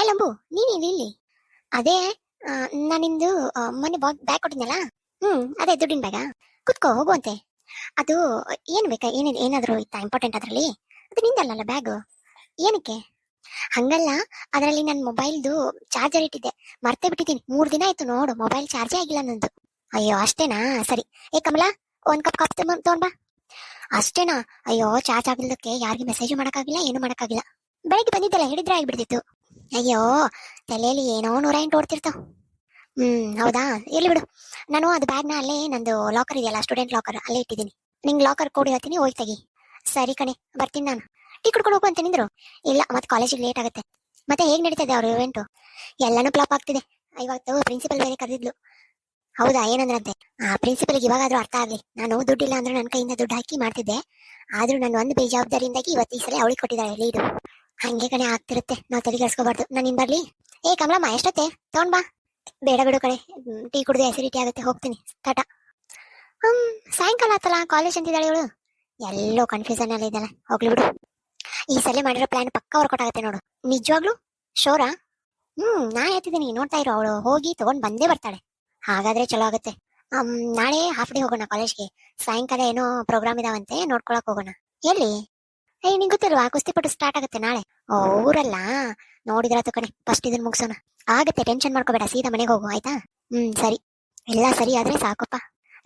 Hi ಲಂಬು, ನೀನ್ ಇಲ್ಲಿ ಅದೇ ನಾನಿಂದು ಮೊನ್ನೆ ಬ್ಯಾಗ್ ಕೊಟ್ಟಿದ್ನಲ್ಲ. ಅದೇ ದುಡ್ಡಿನ ಬ್ಯಾಗ. ಕುತ್ಕೋ ಹೋಗುವಂತೆ. ಅದು ಏನ್ ಬೇಕಾ, ಏನಾದ್ರು ಇತ್ತಾ ಇಂಪಾರ್ಟೆಂಟ್ ಅದ್ರಲ್ಲಿ? ಅದು ನಿಂದಲ್ಲ ಬ್ಯಾಗ್. ಏನಕ್ಕೆ? ಹಂಗಲ್ಲ, ಅದರಲ್ಲಿ ನನ್ನ ಮೊಬೈಲ್ದು ಚಾರ್ಜರ್ ಇಟ್ಟಿದ್ದೆ, ಮರ್ತೇ ಬಿಟ್ಟಿದ್ದೀನಿ. 3 ದಿನ ಆಯ್ತು ನೋಡು, ಮೊಬೈಲ್ ಚಾರ್ಜೇ ಆಗಿಲ್ಲ ನಂದು. ಅಯ್ಯೋ ಅಷ್ಟೇನಾ? ಸರಿ. ಏ ಕಮಲಾ, ಒಂದ್ ಕಪ್ ಕಾಫಿ ತಗೊಂಡ್ ಬಾ. ಅಷ್ಟೇನಾ? ಅಯ್ಯೋ, ಚಾರ್ಜ್ ಆಗಿಲ್ಲದಕ್ಕೆ ಯಾರಿಗೂ ಮೆಸೇಜ್ ಮಾಡಕ್ಕಾಗಿಲ್ಲ, ಏನು ಮಾಡಕ್ಕಾಗಿಲ್ಲ. ಬೆಳಗ್ಗೆ ಬಂದಿದ್ದಲ್ಲ, ಹಿಡಿದ್ರೆ ಆಗ್ಬಿಡ್ತಿತ್ತು. ಅಯ್ಯೋ, ತಲೆಯಲ್ಲಿ ಏನೋ 108 ಓಡ್ತಿರ್ತಾವ. ಹೌದಾ, ಇರ್ಲಿ ಬಿಡು. ನಾನು ಅದು ಬ್ಯಾಗ್ನ ಅಲ್ಲೇ, ನಂದು ಲಾಕರ್ ಇದೆಯಲ್ಲ, ಸ್ಟೂಡೆಂಟ್ ಲಾಕರ್, ಅಲ್ಲೇ ಇಟ್ಟಿದ್ದೀನಿ. ನಿಂಗ್ ಲಾಕರ್ ಕೊಡಿ ಹೇಳ್ತೀನಿ, ಹೋಗಿ ತೆಗಿ. ಸರಿ ಕಣೆ, ಬರ್ತೀನಿ ನಾನು. ಟೀ ಕುಡ್ಕೊಂಡು ಹೋಗು ಅಂತ ನಿಂದ್ರು. ಇಲ್ಲ, ಮತ್ತೆ ಕಾಲೇಜಿಗೆ ಲೇಟ್ ಆಗುತ್ತೆ. ಮತ್ತೆ ಹೇಗ್ ನಡೀತದೆ ಅವ್ರ ಇವೆಂಟು? ಎಲ್ಲಾನು ಫ್ಲಾಪ್ ಆಗ್ತಿದೆ. ಇವತ್ತು ಪ್ರಿನ್ಸಿಪಲ್ ಬೇರೆ ಕರೆದಿದ್ಲು. ಹೌದಾ, ಏನಂದ್ರಂತೆ? ಪ್ರಿನ್ಸಿಪಲ್ಗೆ ಇವಾಗಾದ್ರೂ ಅರ್ಥ ಆಗ್ಲಿ. ನಾನು ದುಡ್ಡಿಲ್ಲ ಅಂದ್ರೆ ನನ್ನ ಕೈಯಿಂದ ದುಡ್ಡು ಹಾಕಿ ಮಾಡ್ತಿದ್ದೆ. ಆದ್ರೂ ನನ್ನ ಒಂದು ಬೇಜವಾಬ್ದಾರಿಯಿಂದಾಗಿ ಇವತ್ತು ಈ ಸಲ ಅವಳಿಗೆ ಕೊಟ್ಟಿದ್ದಾಳೆ ಲೀಡು. ಹಂಗೆ ಕಣೆ ಆಗ್ತಿರುತ್ತೆ, ನಾವು ತಲೆ ಕೆಡ್ಸ್ಕೋಬಾರ್ದು. ನಾನು ಇನ್ ಬರ್ಲಿ? ಏ ಕಮಲಮ್ಮ, ಎಷ್ಟೊತ್ತೆ? ತಗೊಂಡ್ ಬಾ. ಬೇಡ ಬಿಡು ಕಣೆ, ಟೀ ಕುಡ್ದು ಅಸಿಡಿಟಿ ಆಗುತ್ತೆ, ಹೋಗ್ತೀನಿ. ಟಾಟಾ. ಸಾಯಂಕಾಲ ಆತಲ್ಲ, ಕಾಲೇಜ್ ಅಂತಿದ್ದಾಳೆ ಇವಳು. ಎಲ್ಲೋ ಕನ್ಫ್ಯೂಷನ್ ಅಲ್ಲಿ ಇದ್ದಾಳೆ, ಹೋಗ್ಲಿ ಬಿಡು. ಈ ಸಲ ಮಾಡಿರೋ ಪ್ಲಾನ್ ಪಕ್ಕ ವರ್ಕೌಟ್ ಆಗುತ್ತೆ ನೋಡು. ನಿಜವಾಗ್ಲು? ಶೋರಾ? ನಾ ಹೇಳ್ತಿದ್ದೀನಿ, ನೋಡ್ತಾ ಇರೋ, ಅವಳು ಹೋಗಿ ತಗೊಂಡ್ ಬಂದೇ ಬರ್ತಾಳೆ. ಹಾಗಾದ್ರೆ ಚಲೋ ಆಗುತ್ತೆ. ನಾಳೆ ಹಾಫ್ ಡೇ ಹೋಗೋಣ ಕಾಲೇಜ್ಗೆ. ಸಾಯಂಕಾಲ ಏನೋ ಪ್ರೋಗ್ರಾಮ್ ಇದಾವಂತೆ, ನೋಡ್ಕೊಳಕ್ ಹೋಗೋಣ. ಎಲ್ಲಿ? ನಿಂಗೆ ಗೊತ್ತಿಲ್ವಾ, ಕುಸ್ತಿಪಟ್ಟು ಸ್ಟಾರ್ಟ್ ಆಗುತ್ತೆ ನಾಳೆ. ಊರಲ್ಲ? ನೋಡಿದ್ರಾತು ಕಣೆ, ಫಸ್ಟ್ ಇದನ್ನ ಮುಗಿಸೋಣ. ಆಗತ್ತೆ, ಟೆನ್ಷನ್ ಮಾಡ್ಕೋಬೇಡ, ಸೀದಾ ಮನೆಗೆ ಹೋಗು, ಆಯ್ತಾ? ಸರಿ. ಎಲ್ಲ ಸರಿ ಆದ್ರೆ ಸಾಕಪ್ಪ.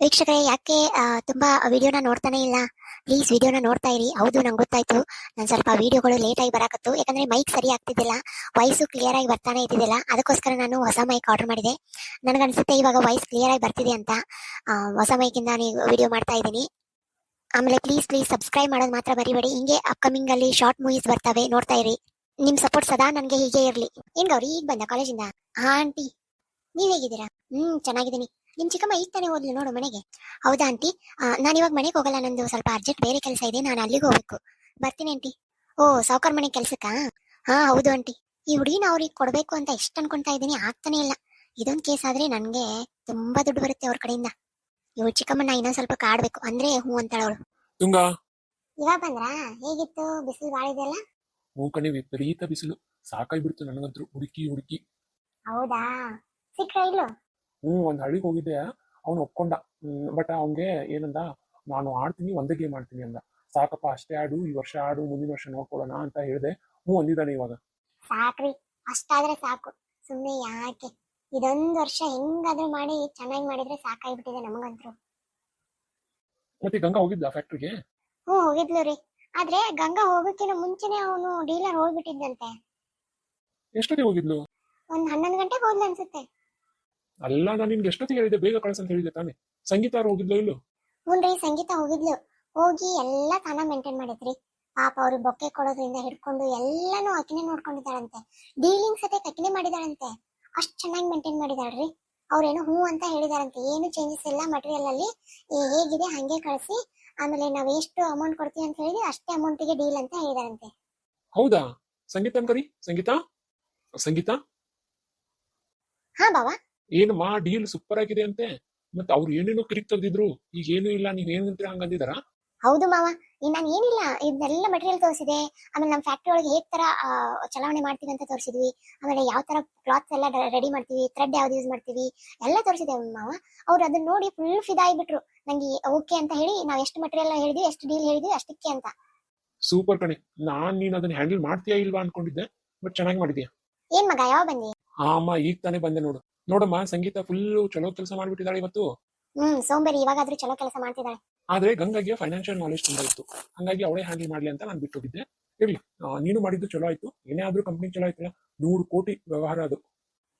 ವೀಕ್ಷಕರೇ, ಯಾಕೆ ತುಂಬಾ ವಿಡಿಯೋನ ನೋಡ್ತಾನೆ ಇಲ್ಲ? ಪ್ಲೀಸ್ ವಿಡಿಯೋನ ನೋಡ್ತಾ ಇರಿ. ಹೌದು, ನಂಗೆ ಗೊತ್ತಾಯ್ತು, ನಾನು ಸ್ವಲ್ಪ ವಿಡಿಯೋಗಳು ಲೇಟ್ ಆಗಿ ಬರಾಕತ್ತು, ಯಾಕಂದ್ರೆ ಮೈಕ್ ಸರಿ ಆಗ್ತಿದ್ದಿಲ್ಲ, ವಾಯ್ಸು ಕ್ಲಿಯರ್ ಆಗಿ ಬರ್ತಾನೆ ಇದ್ದಿದ್ದಿಲ್ಲ. ಅದಕ್ಕೋಸ್ಕರ ನಾನು ಹೊಸ ಮೈಕ್ ಆರ್ಡರ್ ಮಾಡಿದೆ. ನನಗನ್ಸುತ್ತೆ ಇವಾಗ ವಾಯ್ಸ್ ಕ್ಲಿಯರ್ ಆಗಿ ಬರ್ತಿದೆ ಅಂತ. ಹೊಸ ಮೈಕಿಂದ ವಿಡಿಯೋ ಮಾಡ್ತಾ ಇದ್ದೀನಿ. ಆಮೇಲೆ ಪ್ಲೀಸ್ ಸಬ್ಸ್ಕ್ರೈಬ್ ಮಾಡೋದು ಮಾತ್ರ ಮರಿಬೇಡಿ. ಹಿಂಗೆ ಅಪ್ಕಮಿಂಗ್ ಅಲ್ಲಿ ಶಾರ್ಟ್ ಮೂವೀಸ್ ಬರ್ತವೆ, ನೋಡ್ತಾ ಇರಿ. ನಿಮ್ ಸಪೋರ್ಟ್ ಸದಾ ನನ್ಗೆ ಹೀಗೆ ಇರ್ಲಿ. ಏನ್ ಗೌರಿ, ಈಗ ಬಂದ ಕಾಲೇಜಿಂದ? ಹಾ ಆಂಟಿ, ನೀವ್ ಹೇಗಿದ್ದೀರಾ? ಚೆನ್ನಾಗಿದ್ದೀನಿ. ನಿಮ್ ಚಿಕ್ಕಮ್ಮ ಈಗ ತಾನೇ ಹೋದ್ಲು ನೋಡು ಮನೆಗೆ. ಹೌದಾ ಆಂಟಿ? ನಾನು ಇವಾಗ ಮನೆಗೆ ಹೋಗಲ್ಲ, ನಂದು ಸ್ವಲ್ಪ ಅರ್ಜೆಂಟ್ ಬೇರೆ ಕೆಲಸ ಇದೆ, ನಾನು ಅಲ್ಲಿಗೆ ಹೋಗ್ಬೇಕು. ಬರ್ತೀನಿ ಆಂಟಿ. ಓ, ಸಾವುಕಾರ ಮನೆ ಕೆಲ್ಸಕ್ಕಾ? ಹಾ ಹೌದು ಆಂಟಿ. ಈ ಹುಡುಗಿನ ಅವ್ರಿಗೆ ಕೊಡ್ಬೇಕು ಅಂತ ಎಷ್ಟು ಅನ್ಕೊಂತಾ ಇದ್ದೀನಿ, ಆಗ್ತಾನೆ ಇಲ್ಲ. ಇದೊಂದ್ ಕೇಸ್ ಆದ್ರೆ ನನ್ಗೆ ತುಂಬಾ ದುಡ್ಡು ಬರುತ್ತೆ ಅವ್ರ ಕಡೆಯಿಂದ. ಇವ್ಳು ಚಿಕ್ಕಮ್ಮನ ಇನ್ನೊಂದ್ ಸ್ವಲ್ಪ ಕಾಡ್ಬೇಕು, ಅಂದ್ರೆ ಹೂ ಅಂತಾಳ ಅವಳು. ತುಂಗಾ, ಇವಾಗ ಬಂದ್ರಾ? ಹೇಗಿತ್ತು ಬಿಸಿಲು? ಬಾಳ ಇದೆಯಲ್ಲ. ಹ್ಞೂ ಕಣೆ, ವಿಪರೀತ ಬಿಸಿಲು, ಸಾಕಾಗ್ಬಿಡ್ತು ನನಗಂತೂ ಹುಡುಕಿ ಹುಡುಕಿ. ಹೌದಾ, ಸಿಕ್ರ ಇಲ್ಲೋ? ಒಂದ್ ಹಳ್ಳಿಗೆ ಹೋಗಿದ್ದೆ, ಅವ್ನು ಒಪ್ಕೊಂಡ. ಬಟ್ ಅವ್ನ್ಗೆ ಏನಂದ, ನಾನು ಆಡ್ತೀನಿ, ಒಂದೇ ಗೇಮ್ ಆಡ್ತೀನಿ ಅಂದ. ಸಾಕಪ್ಪ, ಅಷ್ಟೇ ಆಡು, ಈ ವರ್ಷ ಆಡು, ಮುಂದಿನ ವರ್ಷ ನೋಡ್ಕೊಳ್ಳೋಣ ಅಂತ ಹೇಳಿದೆ. ಅಂದಿದ್ದಾನೆ ಇವಾಗ. ಸಾಕ್ರಿ, ಅಷ್ಟಾದ್ರೆ ಸಾಕು. ಸುಮ್ನೆ ಯಾಕೆ? ಇದೊಂದ್ ವರ್ಷ ಹೆಂಗಾದ್ರೂ ಮಾಡಿ ಚೆನ್ನಾಗಿ ಮಾಡಿದ್ರೆ ಸಾಕಾಗ್ಬಿಟ್ಟಿದೆ ನಮಗಂತೂ. ಮತ್ತೆ ಗಂಗಾ ಹೋಗಿದ್ದ ಫ್ಯಾಕ್ಟ್ರಿಗೆ? ಹೋಗಿದ್ಲು ರೀ. ಆದ್ರೆ ಗಂಗಾ ಹೋಗಕ್ಕಿಂತ ಮುಂಚೆನೆ ಅವನು ಡೀಲರ್ ಹೋಗ್ಬಿಟ್ಟಿದ್ದಂತೆ. ಎಷ್ಟೊತ್ತಿಗೆ ಹೋಗಿದ್ಲು? ಒಂದ್ 11 ಗಂಟೆಗೆ ಹೋದ್ಲು ಅನ್ಸುತ್ತೆ. ಅಲ್ಲ, ನಾನು ನಿನ್ಗೆ ಎಷ್ಟೊತ್ತಿಗೆ ಹೇಳಿದೆ ಬೇಗ ಕಳ್ಸಂತ ಹೇಳಿದೆ ತಾನೆ. ಸಂಗೀತ ಅವ್ರು ಹೋಗಿದ್ಲು ಇಲ್ಲೋ? ಹ್ಞೂನ್ರಿ, ಸಂಗೀತ ಹೋಗಿದ್ಲು. ಹೋಗಿ ಎಲ್ಲಾ ತಾನ ಮೇಂಟೈನ್ ಮಾಡಿದ್ರಿ. ಪಾಪ ಅವ್ರಿಗೆ ಬೊಕ್ಕೆ ಕೊಡೋದ್ರಿಂದ ಹಿಡ್ಕೊಂಡು ಎಲ್ಲಾನು ಆಕಿನೇ ನೋಡ್ಕೊಂಡಿದ್ದಾಳಂತೆ. ಡೀಲಿಂಗ್ ಸತೆ ಆಕಿನೇ ಮಾಡಿದಾಳಂತೆ. ಅಷ್ಟ್ ಚೆನ್ನಾಗಿ ಮೇಂಟೈನ್ ಮಾಡಿದಾಳ್ರಿ. ಅವ್ರೇನೋ ಅಂತ ಹೇಳಿದಾರಂತೆ, ಏನು ಚೇಂಜಸ್ ಇಲ್ಲ, ಮಟೀರಿಯಲ್ ಅಲ್ಲಿ ಹೇಗಿದೆ ಹಂಗೆ ಕಳಿಸಿ, ಆಮೇಲೆ ನಾವ್ ಎಷ್ಟು ಅಮೌಂಟ್ ಕೊಡ್ತೀವಿ ಅಂತ ಹೇಳಿದ್ವಿ ಅಷ್ಟೇ ಅಮೌಂಟಿಗೆ ಡೀಲ್ ಅಂತ ಹೇಳಿದಾರಂತೆ. ಹೌದಾ? ಸಂಗೀತ ಕರಿ. ಸಂಗೀತ, ಸಂಗೀತ. ಹಾ ಬಾವಾ. ಏನಮ್ಮ, ಡೀಲ್ ಸೂಪರ್ ಆಗಿದೆ ಅಂತೆ. ಮತ್ತೆ ಅವ್ರು ಏನೇನೋ ಕಿರಿಕ್ ತೆಗ್ದಿದ್ರು, ಈಗ ಏನು ಇಲ್ಲ, ನೀವ್ ಏನಂತೀರ ಹಂಗಂದಿದಾರ? ಹೌದು ಮಾವ, ನಾನು ಏನಿಲ್ಲ, ಇದನ್ನೆಲ್ಲ ಮೆಟೀರಿಯಲ್ ತೋರಿಸಿದೆ. ಆಮೇಲೆ ನಮ್ಮ ಫ್ಯಾಕ್ಟ್ರಿ ಒಳಗೆ ಹೇಗ್ ತರ ಚಲಾವಣೆ ಮಾಡ್ತೀವಿ ಅಂತ ತೋರಿಸಿದ್ವಿ. ಆಮೇಲೆ ಯಾವ ತರ ಕ್ಲಾತ್ಸ್ ಎಲ್ಲ ರೆಡಿ ಮಾಡ್ತೀವಿ, ಥ್ರೆಡ್ ಯಾವ್ದು ಯೂಸ್ ಮಾಡ್ತೀವಿ, ಎಲ್ಲ ತೋರಿಸಿದೆ ಮಾವ. ಅವ್ರು ಅದನ್ನ ನೋಡಿ ಫುಲ್ ಫಿದಾ ಆಗ್ಬಿಟ್ರು. ನಂಗೆ ಓಕೆ ಅಂತ ಹೇಳಿ, ನಾವ್ ಎಷ್ಟು ಮೆಟೀರಿಯಲ್ ಹೇಳಿದ್ವಿ, ಎಷ್ಟು ಡೀಲ್ ಹೇಳಿದ್ವಿ ಅಷ್ಟಕ್ಕೆ ಅಂತ. ಸೂಪರ್ ಕಣೆ. ನೀನ್ ಅದನ್ನ ಹ್ಯಾಂಡಲ್ ಮಾಡ್ತೀಯಾ ಇಲ್ವಾ ಅನ್ಕೊಂಡಿದ್ದೆ, ಬಟ್ ಚೆನ್ನಾಗಿ ಮಾಡಿದ್ಯಾ. ಏನ್ ಮಗ, ಯಾವ ಬಂದಿ? ಹಾ ಅಮ್ಮ, ಈಗ ತಾನೇ ಬಂದೆ ನೋಡು. ನೋಡಮ್ಮ, ಸಂಗೀತ ಫುಲ್ ಚಲೋ ಕೆಲಸ ಮಾಡ್ಬಿಟ್ಟಿದ್ದಾಳೆ ಇವತ್ತು. ಸೋಂಬೇರಿ, ಇವಾಗಾದ್ರೂ ಚಲೋ ಕೆಲಸ ಮಾಡ್ತಿದ್ದಾಳೆ. ಆದ್ರೆ ಗಂಗಾಗೆ ಫೈನಾನ್ಷಿಯಲ್ ನಾಲೆಜ್ ತುಂಬಾ ಇತ್ತು, ಹಂಗಾಗಿ ಅವಳೇ ಹ್ಯಾಂಡಲ್ ಮಾಡ್ಲಿ ಅಂತ ನಾನು ಬಿಟ್ಟೋಗಿದ್ದೆ. ಇರ್ಲಿ, ನೀನು ಮಾಡಿದ್ದು ಚಲೋ ಆಯ್ತು. ಏನೇ ಆದ್ರೂ ಕಂಪ್ನಿ ಚಲೋ ಆಯ್ತಲ್ಲ. 100 ಕೋಟಿ ವ್ಯವಹಾರ ಅದು.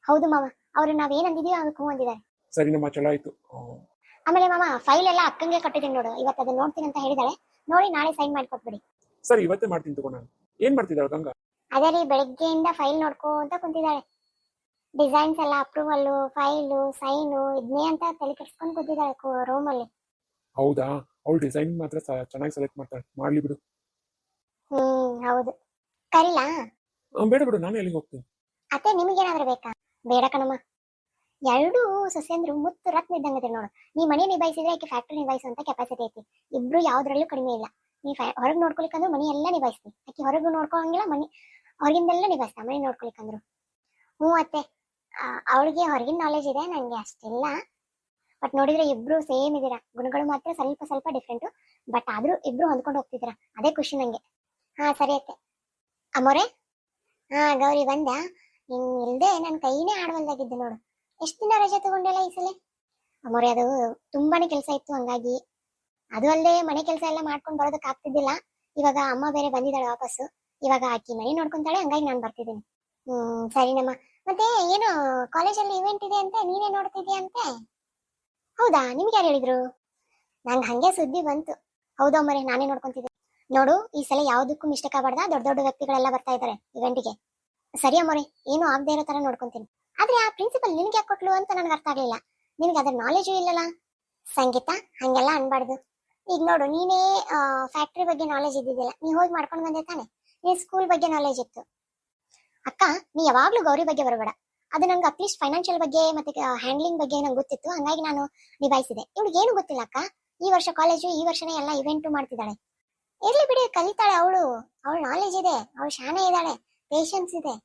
ಹೌದು ಮಾವ, ಅವ್ರು ನಾವ್ ಏನ್ ಅಂದಿದೀವಿ ಅದಕ್ಕೆ ಅಂದಿದ್ದಾರೆ. ಸರಿ ನಮ್ಮ, ಚಲೋ ಆಯ್ತು. ಆಮೇಲೆ ಮಾಮ, ಫೈಲ್ ಎಲ್ಲ ಅಕ್ಕಂಗೆ ಕೊಟ್ಟಿದ್ದೀನಿ ನೋಡು, ಇವತ್ತು ಅದನ್ನ ನೋಡ್ತೀನಿ ಅಂತ ಹೇಳಿದಾಳೆ. ನೋಡಿ ನಾಳೆ ಸೈನ್ ಮಾಡಿ ಕೊಟ್ಬಿಡಿ. ಸರಿ, ಇವತ್ತೇ ಮಾಡ್ತೀನಿ ತಗೋ. ನಾನು ಏನ್ ಮಾಡ್ತಿದ್ದಾಳೆ ಗಂಗಾ? ಅದೇ ರೀ, ಬೆಳಗ್ಗೆಯಿಂದ ಫೈಲ್ ನೋಡ್ಕೊಂತ ಕುಂತಿದ್ದಾಳೆ. ಡಿಸೈನ್ಸ್ ಎಲ್ಲ ಅಪ್ರೂವಲ್, ಫೈಲು, ಸೈನು ಇದನ್ನೇ ಅಂತ ತಲೆ ಕೆಡ್ಸ್ಕೊಂಡು ಕೂತಿದ್ದಾಳೆ ರೂಮ್ ಅಲ್ಲಿ. ಹೌದಾ? ಅವಳು ಡಿಸೈನ್ ಮಾತ್ರ ಚೆನ್ನಾಗಿ ಸೆಲೆಕ್ಟ್ ಮಾಡ್ತಾಳೆ, ಮಾಡ್ಲಿ ಬಿಡು. ಹೌದು. ಕರಿಲಾ? ಬೇಡ ಬಿಡು, ನಾನು ಎಲ್ಲಿಗೆ ಹೋಗ್ತೀನಿ. ಅತ್ತೆ, ನಿಮಗೇನಾದ್ರೂ ಬೇಕಾ? ಬೇಡ ಕಣಮ್ಮ. ಎರಡು ಸೊಸೆಂದ್ರು ಮುತ್ತು ರತ್ನ ಇದ್ದಂಗದೆ ನೋಡು. ನೀ ಮನೆ ನಿಭಾಯಿಸಿದ್ರೆ ಆಕೆ ಫ್ಯಾಕ್ಟ್ರಿ ನಿಭಾಯಿಸುವಂತ ಕೆಪಾಸಿಟಿ ಐತಿ. ಇಬ್ರು ಯಾವ್ದ್ರಲ್ಲೂ ಕಡಿಮೆ ಇಲ್ಲ. ನೀ ಹೊರಗೆ ನೋಡ್ಕೊಳಿಕಂದ್ರು ಮನಿ ಎಲ್ಲ ನಿಭಾಯಿಸ್ತಿ, ಆಕೆ ಹೊರಗೂ ನೋಡ್ಕೊಳಂಗಿಲ್ಲ, ಮನಿ ಹೊರಗಿಂದೆಲ್ಲ ನಿಭಾಯಿಸ್ತಾ, ಮನೆ ನೋಡ್ಕೊಳಿಕಂದ್ರು. ಹ್ಞೂ ಅತ್ತೆ. ಅವಳಿಗೆ ಹೊರಗಿನ ನಾಲೆಜ್ ಇದೆ, ನನಗೆ ಅಷ್ಟಿಲ್ಲ. ಬಟ್ ನೋಡಿದ್ರೆ ಇಬ್ರು ಸೇಮ್ ಇದೀರಾ, ಗುಣಗಳು ಮಾತ್ರ ಸ್ವಲ್ಪ ಸ್ವಲ್ಪ ಡಿಫ್ರೆಂಟು. ಬಟ್ ಆದ್ರೂ ಇಬ್ರು ಹೊಂದ್ಕೊಂಡು ಹೋಗ್ತಿದ್ದೀರಾ, ಅದೇ ಖುಷಿ ನಂಗೆ. ಹಾ ಸರಿ ಅತ್ತೆ. ಅಮ್ಮೋರೆ. ಹಾ ಗೌರಿ ಬಂದ. ನೀನ್ ಇಲ್ದೆ ನನ್ನ ಕೈನೇ ಆಡವಲ್ದಾಗಿದ್ದೆ ನೋಡು. ಎಷ್ಟು ದಿನ ರಜೆ ತಗೊಂಡೆಲ್ಲ ಈ ಸಲ? ಅಮ್ಮೋರೆ ಅದು ತುಂಬಾನೇ ಕೆಲಸ ಇತ್ತು, ಹಂಗಾಗಿ. ಅದು ಅಲ್ಲದೆ ಮನೆ ಕೆಲಸ ಎಲ್ಲ ಮಾಡ್ಕೊಂಡು ಬರೋದಕ್ಕೆ ಆಗ್ತಿದ್ದಿಲ್ಲ. ಇವಾಗ ಅಮ್ಮ ಬೇರೆ ಬಂದಿದ್ದಾಳೆ ವಾಪಸ್ಸು. ಇವಾಗ ಆಕಿ ಮನೆ ನೋಡ್ಕೊಂತಾಳೆ, ಹಂಗಾಗಿ ನಾನು ಬರ್ತಿದ್ದೀನಿ. ಸರಿನಮ್ಮ. ಮತ್ತೆ ಏನು ಕಾಲೇಜಲ್ಲಿ ಇವೆಂಟ್ ಇದೆ ಅಂತೆ, ನೀನೇ ನೋಡ್ತಿದ್ಯಂತೆ? ಹೌದಾ, ನಿಮ್ಗೆ ಯಾರು ಹೇಳಿದ್ರು? ನಂಗೆ ಹಂಗೆ ಸುದ್ದಿ ಬಂತು. ಹೌದಾ ಮರೆ, ನಾನೇ ನೋಡ್ಕೊಂತಿದ್ದೆ. ನೋಡು, ಈ ಸಲ ಯಾವ್ದಕ್ಕೂ ಮಿಸ್ಟೇಕ್ ಆಗಬಾರ್ದಾ, ದೊಡ್ಡ ದೊಡ್ಡ ವ್ಯಕ್ತಿಗಳೆಲ್ಲ ಬರ್ತಾ ಇದ್ದಾರೆ ಇವೆಂಟಿಗೆ. ಸರಿ ಅಮ್ಮೋರೆ, ಏನು ಆಗದೆ ಇರೋ ತರ ನೋಡ್ಕೊಂತೀನಿ. ಆದ್ರೆ ಆ ಪ್ರಿನ್ಸಿಪಲ್ ನಿನ್ಗೆ ಯಾಕೆ ಕೊಟ್ಲು ಅಂತ ನನಗೆ ಅರ್ಥ ಆಗ್ಲಿಲ್ಲ. ನಿನ್ಗೆ ಅದ್ರ ನಾಲೆಜು ಇಲ್ಲಲ್ಲ. ಸಂಗೀತ, ಹಂಗೆಲ್ಲ ಅನ್ಬಾರ್ದು. ಈಗ ನೋಡು, ನೀನೇ ಫ್ಯಾಕ್ಟ್ರಿ ಬಗ್ಗೆ ನಾಲೆಜ್ ಇದ್ದಿದ್ದಿಲ್ಲ, ನೀ ಹೋಗಿ ಮಾಡ್ಕೊಂಡು ಬಂದೆ ತಾನೆ. ನೀನ್ ಸ್ಕೂಲ್ ಬಗ್ಗೆ ನಾಲೆಜ್ ಇತ್ತು. ಅಕ್ಕ, ನೀ ಯಾವಾಗ್ಲೂ ಗೌರಿ ಬಗ್ಗೆ ಬರಬೇಡ. ಅದು ನಂಗೆ ಅಟ್ಲೀಸ್ಟ್ ಫೈನಾನ್ಷಿಯಲ್ ಬಗ್ಗೆ ಮತ್ತೆ ಹ್ಯಾಂಡ್ಲಿಂಗ್ ಬಗ್ಗೆ ನಂಗೆ ಗೊತ್ತಿತ್ತು, ಹಂಗಾಗಿ ನಾನು ನಿಭಾಯಿಸಿದೆ. ಇವಳಿಗೆ ಏನು ಗೊತ್ತಿಲ್ಲ ಅಕ್ಕ. ಈ ವರ್ಷ ಕಾಲೇಜು, ಈ ವರ್ಷನೇ ಎಲ್ಲ ಇವೆಂಟು ಮಾಡ್ತಿದ್ದಾಳೆ. ಇರ್ಲಿ ಬಿಡಿ, ಕಲಿತಾಳೆ ಅವಳು. ಅವಳು ನಾಲೆಜ್ ಇದೆ, ಅವಳು ಶಾನೆ ಇದ್ದಾಳೆ, ಪೇಷನ್ಸ್ ಇದೆ.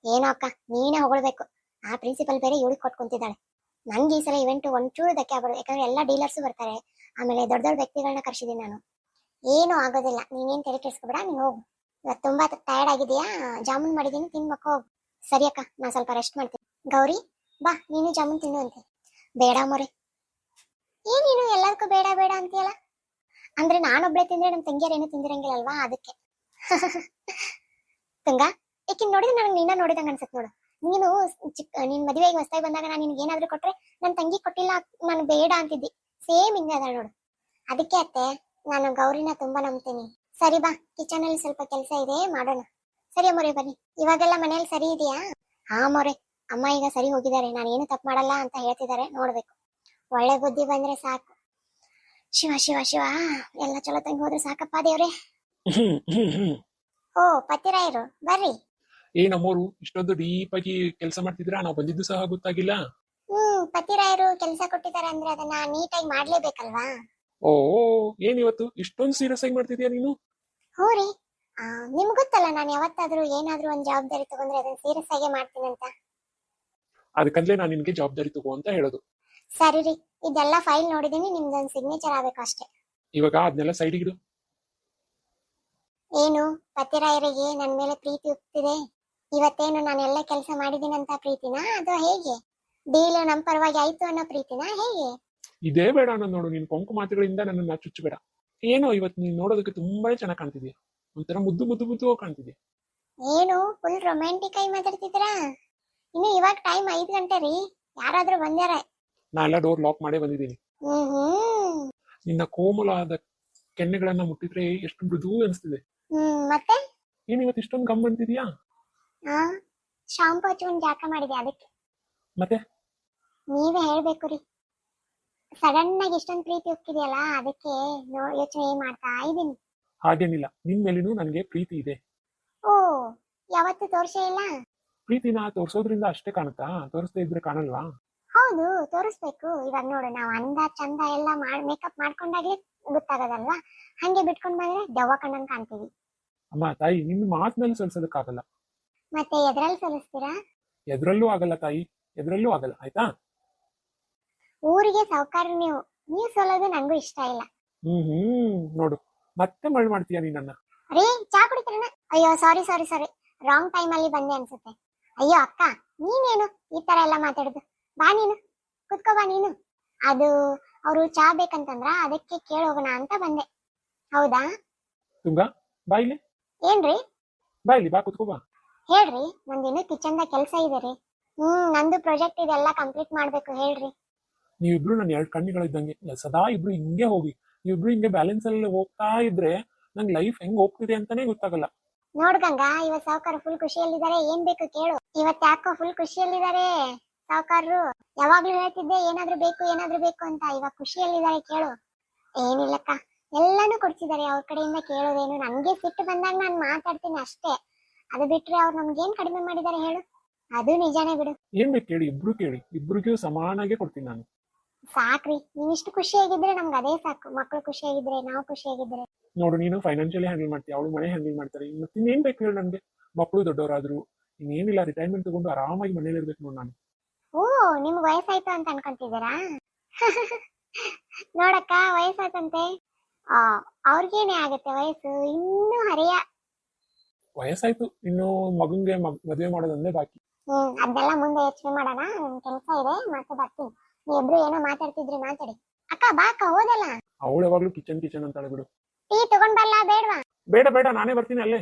ಏನೋ ಅಕ್ಕ, ನೀನೇ ಹೊಗಳ್ಬೇಕು. ಆ ಪ್ರಿನ್ಸಿಪಲ್ ಬೇರೆ ಇವಳಿಗೆ ಕೊಟ್ಕೊಂತಿದ್ದಾಳೆ. ನಂಗೆ ಈ ಸಲ ಇವೆಂಟು ಒಂಚೂರು ಧಕ್ಕೆ ಆಗ್ಬಾರ್ದು, ಯಾಕಂದ್ರೆ ಎಲ್ಲ ಡೀಲರ್ಸು ಬರ್ತಾರೆ. ಆಮೇಲೆ ದೊಡ್ಡ ದೊಡ್ಡ ವ್ಯಕ್ತಿಗಳನ್ನ ಕರ್ಸಿದ್ದೀನಿ ನಾನು. ಏನು ಆಗೋದಿಲ್ಲ, ನೀನೇನ್ ತಲೆ ಕೆಡಿಸ್ಕೊಬೇಡ, ನೀನ್ ಹೋಗು. ಇವತ್ತು ತುಂಬಾ ಟಯರ್ಡ್ ಆಗಿದೆಯಾ? ಜಾಮೂನ್ ಮಾಡಿದೀನಿ, ತಿನ್ಬೇಕು ಹೋಗು. ಸರಿ ಅಕ್ಕ, ನಾ ಸ್ವಲ್ಪ ರೆಸ್ಟ್ ಮಾಡ್ತೀನಿ. ಗೌರಿ, ಬಾ ನೀನು ಜಾಮೂನ್ ತಿನ್ನು ಅಂತೆ. ಬೇಡ ಮೊರೆ. ಏನೇನು ಎಲ್ಲದಕ್ಕೂ ಬೇಡ ಬೇಡ ಅಂತೀಯಲ್ಲ? ಅಂದ್ರೆ ನಾನೊಬ್ಳೆ ತಿಂದ್ರೆ ನಮ್ ತಂಗಿಯರ್ ಏನು ತಿಂದಿರಂಗಿಲ್ಲಲ್ವಾ, ಅದಕ್ಕೆ. ತುಂಗ, ಏಕಿನ್ ನೋಡಿದ್ರೆ ನನಗೆ ನಿನ್ನ ನೋಡಿದಂಗ ಅನ್ಸತ್ ನೋಡು. ನೀನು ನಿನ್ ಮದುವೆಗೆ ಹೊಸದಾಗಿ ಬಂದಾಗ ನಾನು ನಿನ್ಗೆ ಏನಾದ್ರು ಕೊಟ್ರೆ ನನ್ ತಂಗಿ ಕೊಟ್ಟಿಲ್ಲ, ನಾನು ಬೇಡ ಅಂತಿದ್ದಿ. ಸೇಮ್ ಹಿಂಗ ಅದ ನೋಡು. ಅದಕ್ಕೆ ಅತ್ತೆ, ನಾನು ಗೌರಿನ ತುಂಬಾ ನಂಬ್ತೀನಿ. ಸರಿ ಬಾ, ಕಿಚನ್ ಅಲ್ಲಿ ಸ್ವಲ್ಪ ಕೆಲಸ ಇದೆ, ಮಾಡೋಣ. ಸರಿ ಮೊರೆ, ಬನ್ನಿ. ಇವಾಗೆಲ್ಲ ಮನೇಲಿ ಸರಿ ಇದೆಯಾ? ಹಾ ಮೊರೆ, ಅಮ್ಮ ಈಗ ಸರಿ ಹೋಗಿದ್ದಾರೆ, ನಾನು ಏನು ತಪ್ಪು ಮಾಡಲ್ಲ ಅಂತ ಹೇಳ್ತಿದ್ದಾರೆ, ನೋಡ್ಬೇಕು. ಒಳ್ಳೆ ಬುದ್ಧಿ ಬಂದ್ರೆ ಸಾಕು. ಶಿವ ಶಿವ ಶಿವ, ಎಲ್ಲ ಚಲೋ ತಂಗಿ ಹೋದ್ರೆ ಸಾಕಪ್ಪ ದೇವ್ರೆ. ಓ ಪತಿರಾಯರು, ಬರ್ರಿ. ನಮ್ಮೋರು ಇಷ್ಟೊಂದು ಡೀಪ್ ಆಗಿ ಕೆಲಸ ಮಾಡ್ತಿದ್ರ, ನಾವು ಬಂದಿದ್ದು ಸಹ ಗೊತ್ತಾಗಿಲ್ಲ. ಪತಿರಾಯರು ಕೆಲಸ ಕೊಟ್ಟಿದ್ದಾರೆ ಅಂದ್ರೆ ಅದನ್ನ ನೀಟಾಗಿ ಮಾಡ್ಲೇಬೇಕಲ್ವಾ? ಓ, ಇವತ್ತು ಇಷ್ಟೊಂದು ಸೀರಿಯಸ್ ಆಗಿ ಮಾಡ್ತಿದ್ಯಾ ನೀನು? ಹ್ಞೂ ರೀ. ನಿಮ್ಗೆ ಗೊತ್ತಲ್ಲ, ನಾನು ಯಾವತ್ತಾದ್ರೂ ಏನಾದ್ರೂ ಒಂದು ಜವಾಬ್ದಾರಿ ತಗೊಂಡ್ರೆ ಅದನ್ನ ಸೀರಿಯಸ್ ಆಗಿ ಮಾಡ್ತೀನಿ ಅಂತ. ಅದಕ್ಕಂದ್ರೆ ನಾನು ನಿನ್ಗೆ ಜವಾಬ್ದಾರಿ ತಗೋ ಅಂತ ಹೇಳೋದು. ಸರಿ ರೀ, ಇದೆಲ್ಲ ಫೈಲ್ ನೋಡಿದೀನಿ, ನಿಮ್ದೊಂದು ಸಿಗ್ನೇಚರ್ ಆಗ್ಬೇಕು ಅಷ್ಟೇ. ಇವಾಗ ಅದನ್ನೆಲ್ಲ ಸೈಡ್ ಇಡು. ಏನು ಪತಿರಾಯರಿಗೆ ನನ್ನ ಮೇಲೆ ಪ್ರೀತಿ ಉಕ್ತಿದೆ? ಇವತ್ತೇನು ನಾನು ಎಲ್ಲ ಕೆಲಸ ಮಾಡಿದ್ದೀನಂತ ಪ್ರೀತಿನಾ, ಅಥವಾ ಹೇಗೆ? ಡೀಲ್ ನಮ್ಮ ಪರವಾಗಿ ಆಯ್ತು ಅನ್ನೋ ಪ್ರೀತಿನಾ, ಹೇಗೆ? ಇದೇ ಬೇಡ ನಾನು ನೋಡು, ನಿನ್ ಕೊಂಕು ಮಾತುಗಳಿಂದ ನನ್ನನ್ನು ಚುಚ್ಚಬೇಡ. ಏನೋ ಇವತ್ತು ನೀನ್ ನೋಡೋದಕ್ಕೆ ತುಂಬಾನೇ ಚೆನ್ನಾಗಿ ಕಾಣ್ತಿದ್ಯಾ, ಒಂಥರ ಮುದ್ದು ಮುದ್ದು ಮುದ್ದು ಕಾಣ್ತಿದ್ಯಾ. ಏನು ಫುಲ್ ರೊಮ್ಯಾಂಟಿಕ್ ಆಗಿ ಮಾತಾಡ್ತಿದ್ದೀರಾ? ಇನ್ನು ಇವಾಗ ಟೈಮ್ 5 ಗಂಟೆ ರೀ, ಯಾರಾದ್ರೂ ಬಂದ್ಯಾರ? ನಾ ಎಲ್ಲ ಡೋರ್ ಲಾಕ್ ಮಾಡೇ ಬಂದಿದ್ದೀನಿ. ನಿನ್ನ ಕೋಮಲಾದ ಕೆನ್ನೆಗಳನ್ನ ಮುಟ್ಟಿದ್ರೆ ಎಷ್ಟು ಮೃದು ಅನಿಸ್ತಿದೆ. ಮತ್ತೆ ಇವತ್ತು ಇಷ್ಟೊಂದು ಗಮ್ ಅಂತಿದ್ಯಾ? ಶಾಂಪು ಹಚ್ಕೊಂಡು ಜಾಕ ಮಾಡಿದೆ, ಅದಕ್ಕೆ. ಮತ್ತೆ ನೀವೇ ಹೇಳ್ಬೇಕು ರೀ. ಸಡನ್ ಆಗಿ ಇಷ್ಟೊಂದು ಪ್ರೀತಿ ಹೋಗ್ತಿದೆಯಲ್ಲ, ಅದಕ್ಕೆ ಯೋಚನೆ ಮಾಡ್ತಾ ಇದ್ದೀನಿ. ಹಾಗೇನಿಲ್ಲ, ನಿನ್ ಮೇಲಿನೂ ನನಗೆ ಪ್ರೀತಿ ಇದೆ. ಓ, ಯಾವತ್ತು ತೋರ್ಸೇ ಇಲ್ಲ? ಪ್ರೀತಿನ ತೋರ್ಸೋದ್ರಿಂದ ಅಷ್ಟೇ ಕಾಣುತ್ತಾ, ತೋರಿಸದೇ ಇದ್ರೆ ಕಾಣಲ್ವಾ? ಹೌದು, ತೋರಿಸ್ಬೇಕು. ಇವಾಗ ನೋಡು, ನಾವು ಅಂದ ಚಂದ ಎಲ್ಲ ಮೇಕಪ್ ಮಾಡ್ಕೊಂಡಾಗ್ಲೇ ಗೊತ್ತಾಗದಲ್ವಾ, ಹಂಗೆ ಬಿಟ್ಕೊಂಡ್ ಬಂದ್ರೆ ದೆವ್ವ ಕಣ್ಣಂಗ್ ಕಾಣ್ತೀವಿ. ಅಮ್ಮ ತಾಯಿ, ನಿನ್ನ ಮಾತಿನಲ್ಲಿ ಸಲ್ಸೋದಕ್ಕಾಗಲ್ಲ. ಮತ್ತೆ ಎದ್ರಲ್ಲಿ ಸಲ್ಲಿಸ್ತೀರಾ? ಎದ್ರಲ್ಲೂ ಆಗಲ್ಲ ತಾಯಿ, ಎದ್ರಲ್ಲೂ ಆಗಲ್ಲ, ಆಯ್ತಾ? ಊರಿಗೆ ಸಾವುಕಾರ ನೀವು ಸೋಲೋದು ನಂಗೂ ಇಷ್ಟ ಇಲ್ಲ. ನೋಡು, ಮತ್ತೆ ಮಳ್ ಮಾಡ್ತೀಯ ನೀನನ್ನ. ರೀ, ಚಾ ಕುಡಿತೀರಣ್ಣ? ಅಯ್ಯೋ ಸಾರಿ ಸಾರಿ ಸಾರಿ, ರಾಂಗ್ ಟೈಮ್ ಅಲ್ಲಿ ಬಂದೆ ಅನ್ಸುತ್ತೆ. ಅಯ್ಯೋ ಅಕ್ಕ, ನೀನೇನು ಈ ತರ ಎಲ್ಲ ಮಾತಾಡುದು? ಬಾ ನೀನು, ಕುತ್ಕೋ ಬಾ ನೀನು. ಅದು ಅವರು ಚಾ ಬೇಕಂತಂದ್ರ, ಅದಕ್ಕೆ ಕೇಳೋಗೋಣ ಅಂತ ಬಂದೆ. ಹೌದಾ? ತುಂಗ, ಬಾ ಇಲ್ಲಿ. ಏನ್ರಿ? ಬಾ ಇಲ್ಲಿ, ಬಾ ಕುತ್ಕೋ ಬಾ. ಹೇಳ್ರಿ, ನಂದಿನ್ನು ಕಿಚನ್ ದಾಗ ಕೆಲಸ ಇದೆ ರೀ. ನಂದು ಪ್ರಾಜೆಕ್ಟ್ ಇದೆಲ್ಲ ಕಂಪ್ಲೀಟ್ ಮಾಡ್ಬೇಕು, ಹೇಳ್ರಿ. ನೀವಿಬ್ರು ನನ್ನ 2 ಕಣ್ಣುಗಳಿದ್ದಂಗೆ, ಸದಾ ಇಬ್ರು ಹಿಂಗೆ ಹೋಗಿ, ನೀವಿಬ್ರು ಹಿಂಗೆ ಬ್ಯಾಲೆನ್ಸ್ ಅಲ್ಲಿ ಹೋಗ್ತಾ ಇದ್ರೆ ನಂಗೆ ಲೈಫ್ ಹೆಂಗ್ ಹೋಗ್ತಿದೆ ಅಂತಾನೆ ಗೊತ್ತಾಗಲ್ಲ. ನೋಡ್ಗಂಗ, ಇವತ್ ಸಾವುಕಾರ ಫುಲ್ ಖುಷಿಯಲ್ಲಿದ್ದಾರೆ, ಏನ್ ಬೇಕು ಕೇಳು. ಇವತ್ ಯಾಕೋ ಫುಲ್ ಖುಷಿಯಲ್ಲಿದ್ದಾರೆ ಸಾವುಕಾರರು. ಯಾವಾಗ್ಲೂ ಹೇಳ್ತಿದ್ದೆ ಏನಾದ್ರೂ ಬೇಕು ಅಂತ, ಇವಾಗ ಖುಷಿಯಲ್ಲಿದ್ದಾರೆ, ಕೇಳು. ಏನಿಲ್ಲಕ್ಕ, ಎಲ್ಲಾನು ಕೊಡ್ತಿದ್ದಾರೆ, ಅವ್ರ ಕಡೆಯಿಂದ ಕೇಳೋದೇನು. ನನ್ಗೆ ಸಿಟ್ಟು ಬಂದಾಗ ನಾನು ಮಾತಾಡ್ತೀನಿ ಅಷ್ಟೇ, ಅದು ಬಿಟ್ರೆ ಅವ್ರು ನಮ್ಗೇನ್ ಕಡಿಮೆ ಮಾಡಿದ್ದಾರೆ ಹೇಳು? ಅದು ನಿಜಾನೇ ಬಿಡು. ಏನ್ ಬೇಕು ಕೇಳಿ, ಇಬ್ರು ಕೇಳಿ, ಇಬ್ರಿಗೂ ಸಮಾನಾಗೆ ಕೊಡ್ತೀನಿ ನಾನು. ಸಾಕ್ರಿ, ನೀವಿಷ್ಟು ಖುಷಿಯಾಗಿದ್ರೆ ನಮ್ಗೆ ಅದೇ ಸಾಕು. ಮಕ್ಕಳು ಖುಷಿಯಾಗಿದ್ರೆ, ನಾವು ಖುಷಿಯಾಗಿದ್ರೆ. ನೋಡು, ನೀನು ಫೈನಾನ್ಷಿಯಲಿ ಹ್ಯಾಂಡಲ್ ಮಾಡ್ತೀಯ, ಅವಳು ಮನೆ ಹ್ಯಾಂಡಲ್ ಮಾಡ್ತಾರೆ, ಮತ್ತೆ ಇನ್ನೇನ್ ಬೇಕು ಹೇಳು ನನ್ಗೆ? ಮಕ್ಕಳು ದೊಡ್ಡವರಾದ್ರು, ಇನ್ನೇನಿಲ್ಲ, ರಿಟೈರ್ಮೆಂಟ್ ತಗೊಂಡು ಆರಾಮಾಗಿ ಮನೇಲಿ ಇರ್ಬೇಕು ನೋಡಿ ನಾನು. ಓ ನಿಮ್ಗೆ ವಯಸ್ಸಾಯ್ತು ಅಂತ ಅನ್ಕೊಂತಿದ್ದೀರಾ? ನೋಡಕ್ಕ ವಯಸ್ಸಾಯ್ತಂತೆ. ಆ ಅವ್ರಿಗೇನೆ ಆಗತ್ತೆ ವಯಸ್ಸು, ಇನ್ನೂ ಹರಿಯ. ವಯಸ್ಸಾಯ್ತು, ಇನ್ನು ಮಗಂಗೆ ಮದುವೆ ಮಾಡೋದೊಂದೇ ಬಾಕಿ. ಅದನ್ನೆಲ್ಲ ಮುಂದೆ ಯೋಚನೆ ಮಾಡೋಣ. ನನ್ ಕೆಲ್ಸ ಇದೆ, ಮತ್ತೆ ಬರ್ತೀನಿ. ನೀವಿಬ್ರು ಏನೋ ಮಾತಾಡ್ತಿದ್ರಿ, ಮಾತಾಡಿ. ಅಕ್ಕ ಬಾ ಅಕ್ಕ, ಹೋದಲ್ಲ. ಅವಳು ಯಾವಾಗ್ಲೂ ಕಿಚನ್ ಕಿಚನ್ ಅಂತಾಳೆ ಬಿಡು. ಟೀ ತಗೊಂಡ್ ಬರ್ಲಾ ಬೇಡ್ವಾ? ಬೇಡ ಬೇಡ, ನಾನೇ ಬರ್ತೀನಿ ಅಲ್ಲೇ.